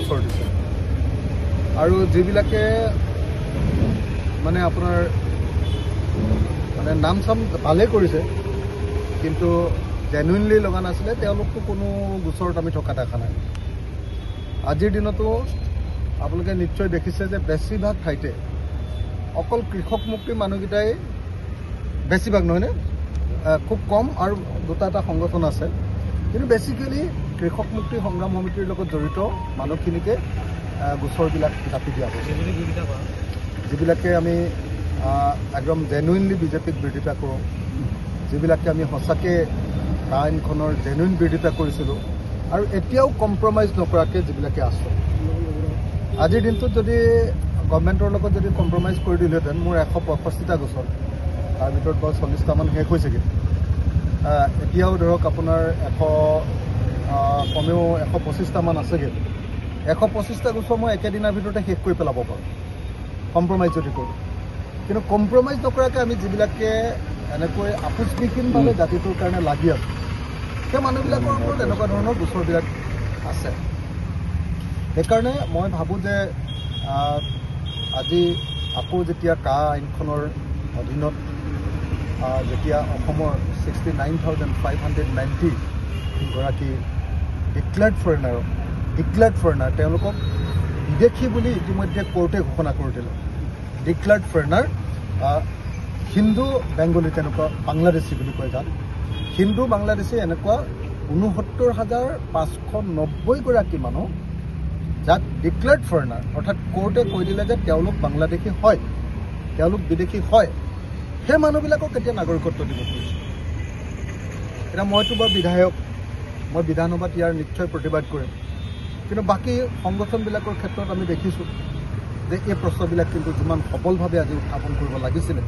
ওচৰ দিছে আৰু যিবিলাকে মানে আপোনাৰ মানে নাম চাম ভালেই কৰিছে কিন্তু জেনুইনলি লগা নাছিলে তেওঁলোকতো কোনো গোচৰত আমি থকা দেখা নাই। আজিৰ দিনতো আপোনালোকে নিশ্চয় দেখিছে যে বেছিভাগ ঠাইতে অকল কৃষক মুক্তি মানুহকেইটাই বেছিভাগ নহয়নে খুব কম আৰু দুটা এটা সংগঠন আছে কিন্তু বেছিকেলি কৃষক মুক্তি সংগ্ৰাম সমিতিৰ লগত জড়িত মানুহখিনিকে গোচৰবিলাক জাপি দিয়া হৈছে। যিবিলাকে আমি একদম জেনুইনলি বিজেপিক বিৰোধিতা কৰোঁ, যিবিলাকে আমি সঁচাকৈ আইনখনৰ জেনুইন বিৰোধিতা কৰিছিলোঁ আৰু এতিয়াও কম্প্ৰমাইজ নকৰাকৈ যিবিলাকে আছোঁ। আজিৰ দিনটোত যদি গভৰ্ণমেণ্টৰ লগত যদি কম্প্ৰমাইজ কৰি দিলেহেঁতেন মোৰ 165টা গোচৰ, তাৰ ভিতৰত বাৰু 40টামান শেষ হৈছেগৈ। এতিয়াও ধৰক আপোনাৰ কমেও 125টামান আছেগৈ। 125টা গোচৰ মই একেদিনৰ ভিতৰতে শেষ কৰি পেলাব পাৰোঁ কম্প্ৰমাইজ যদি কৰোঁ। কিন্তু কম্প্ৰমাইজ নকৰাকৈ আমি যিবিলাকে এনেকৈ আপোচবিহীনভাৱে জাতিটোৰ কাৰণে লাগি আছোঁ সেই মানুহবিলাকৰ ওপৰত এনেকুৱা ধৰণৰ গোচৰবিলাক আছে। সেইকাৰণে মই ভাবোঁ যে আজি আকৌ যেতিয়া আইনখনৰ অধীনত যেতিয়া অসমৰ 69,590 গৰাকী ডিক্লেয়াৰ্ড ফৰেনাৰ তেওঁলোকক বিদেশী বুলি ইতিমধ্যে কোৰ্টে ঘোষণা কৰি দিলে। ডিক্লেয়াৰ্ড ফৰেনাৰ হিন্দু বেংগলী তেনেকুৱা বাংলাদেশী বুলি কয় যাক হিন্দু বাংলাদেশী এনেকুৱা 69,590 গৰাকী মানুহ যাক ডিক্লেয়াৰ্ড ফৰেনাৰ অৰ্থাৎ কোৰ্টে কৈ দিলে যে তেওঁলোক বাংলাদেশী হয়, তেওঁলোক বিদেশী হয়, সেই মানুহবিলাকক এতিয়া নাগৰিকত্ব দিব খুজিছে। এতিয়া মইতো বাৰু বিধায়ক, মই বিধানসভাত ইয়াৰ নিশ্চয় প্ৰতিবাদ কৰিম কিন্তু বাকী সংগঠনবিলাকৰ ক্ষেত্ৰত আমি দেখিছোঁ যে এই প্ৰশ্নবিলাক কিন্তু যিমান সবলভাৱে আজি উত্থাপন কৰিব লাগিছিলে